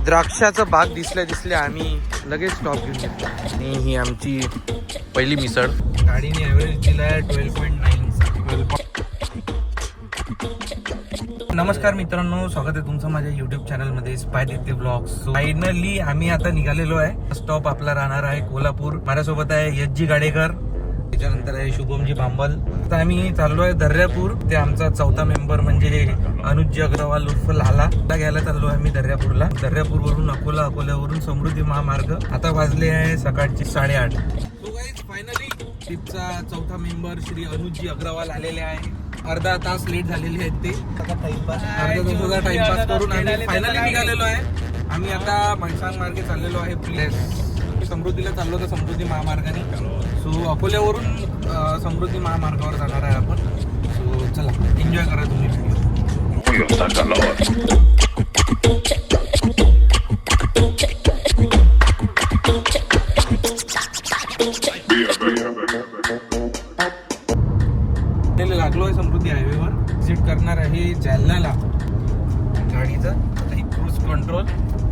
द्राक्षाचा बाग दिसल्या आम्ही लगेच स्टॉप घेऊन घेतला. आणि ही आमची पहिली मिसळ. गाडीने ॲव्हरेज दिला आहे 12.9. नमस्कार मित्रांनो, स्वागत आहे तुमचं माझ्या युट्यूब चॅनलमध्ये स्पायदित्य ब्लॉग्स. फायनली आम्ही आता निघालेलो आहे. स्टॉप आपला राहणार आहे कोल्हापूर. माझ्यासोबत आहे यज्जी गाडेकर, त्याच्यानंतर आहे शुभमजी बांबल. आता आम्ही चाललो आहे दर्यापूर. ते आमचा चौथा मेंबर म्हणजे अनुजी अग्रवाल उर्फ लाला घ्यायला चाललो आहे आम्ही दर्यापूरला. दर्यापूरवरून अकोला, अकोल्यावरून समृद्धी महामार्ग. आता वाजले आहे सकाळचे 8:30. सो गाईज फायनली ट्रिपचा चौथा मेंबर श्री अनुजी अग्रवाल आलेले आहे. अर्धा तास लेट झालेले आहेत ते. अर्धा तासाचा टाइमपास करून आम्ही फायनली निघालेलो आहे. आम्ही आता मनसांग मार्गे चाललेलो आहे. प्लेस समृद्धीला चाललो तर समृद्धी महामार्गाने. सो अकोल्यावरून समृद्धी महामार्गावर जाणार आहे आपण. सो चला एन्जॉय करा तुम्ही. लागलो आहे समृद्धी हायवेवर. विजिट करणार आहे जालन्याला. गाडीचं आता क्रूज कंट्रोल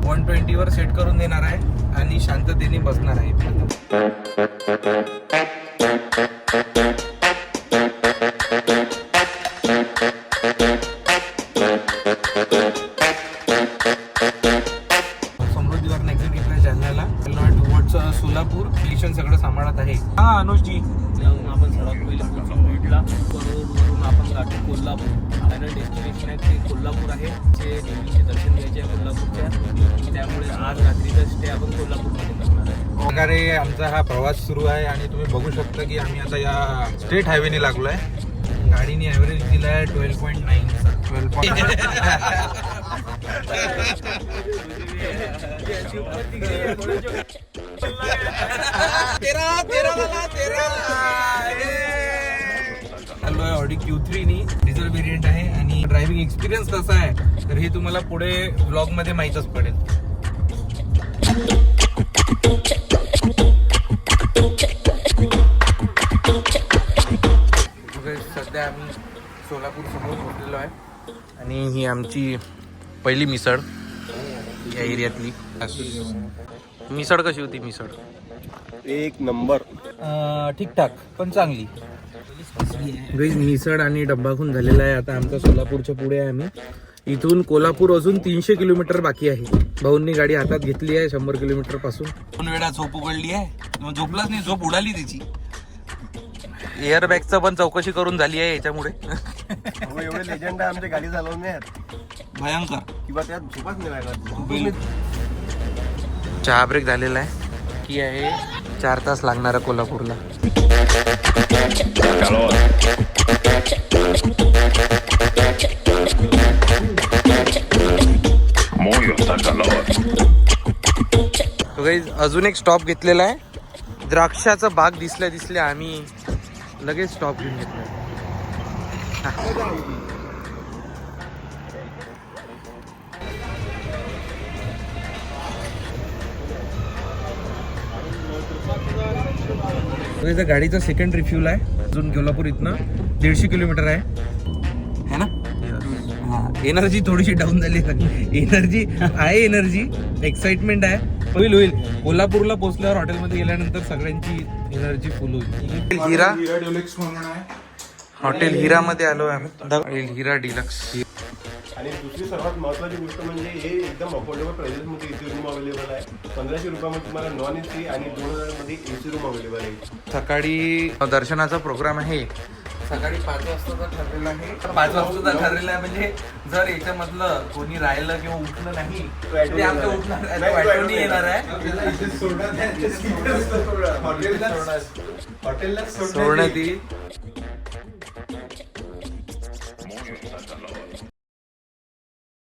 120 वर सेट करून देणार आहे आणि शांततेने बसणार आहे. समृद्धीवर एक्झिट घेतला जालन्याला. टुवर्ड्स सोलापूर. स्टेशन सगळं सांभाळत आहे. हा अनुजजी, आपण सडक भेटला रोडवरून आपण गाठी कोल्हापूर. फायनल डेस्टिनेशन आहे ते कोल्हापूर आहे. ते देवीचे दर्शन घ्यायचे आहे कोल्हापूरच्या. त्यामुळे आज रात्रीचा स्टे आपण कोल्हापूरमध्ये करणार आहे. प्रकारे आमचा हा प्रवास सुरू आहे आणि तुम्ही बघू शकता की आम्ही आता या स्टेट हायवेने लागलो आहे. गाडीने ॲव्हरेज दिला आहे 12.9. चाललो आहे ऑडी Q3 नी. डिझेल व्हेरियंट आहे आणि ड्रायव्हिंग एक्सपिरियन्स कसा आहे तर हे तुम्हाला पुढे व्लॉग मध्ये माहीतच पडेल. सध्या आम्ही सोलापूर समोर पोहोचलेलो आहे आणि ही आमची पहिली मिसळ या एरियातली. मिसळ कशी होती? मिसळ एक नंबर. ठीकठाक पण चांगली. मिसळ आणि डब्बाखून झालेला आहे. आता आमचा सोलापूरच्या पुढे आहे. आम्ही इथून कोल्हापूर अजून 300 किलोमीटर बाकी आहे. भाऊंनी गाडी हातात घेतली आहे 100 किलोमीटर पासून. 2 वेळा झोप उघडली आहे. झोपलाच नाही, झोप उडाली त्याची. एअरबॅगचं पण चौकशी करून झाली आहे याच्यामुळे. एवढे लेजंड आहे आमच्या गाडी चालवण्यात, भयंकर. किंवा त्यात झोपाच नाही लागला. चहा ब्रेक झालेला आहे. की आहे 4 तास लागणार आहे कोल्हापूरला. अजून एक स्टॉप घेतलेला आहे. द्राक्षाचा बाग दिसल्या आम्ही लगेच स्टॉप घेऊन घेतला. गाडीचा सेकंड रिफ्यूल आहे. अजून कोल्हापूर इथनं 150 किलोमीटर आहे ना. एनर्जी थोडीशी डाऊन झाली. एनर्जी आहे, एनर्जी एक्साइटमेंट आहे. होईल. कोल्हापूरला पोहोचल्यावर हॉटेलमध्ये गेल्यानंतर सगळ्यांची एनर्जी फुल होईल. हिरा डिलक्स म्हणून आहे. हॉटेल हिरामध्ये आलो आहे. हिरा डिलक्स. आणि दुसरी सर्वात महत्वाची गोष्ट म्हणजे हे एकदम अफोर्डेबल प्राइसेस मध्ये इथे रूम अवेलेबल आहे. 1500 रुपयामध्ये तुम्हाला नॉन AC आणि 2000 मध्ये AC रूम अवेलेबल आहे. सकाळी दर्शनाचा प्रोग्राम आहे. सकाळी 5 वाजता ठरलेला आहे. 5 वाजता ठरलेला आहे म्हणजे जर याच्यामधलं कोणी राहिलं किंवा उठलं नाही ते आमचं उठणार येणार आहे. सोडण्यात येईल.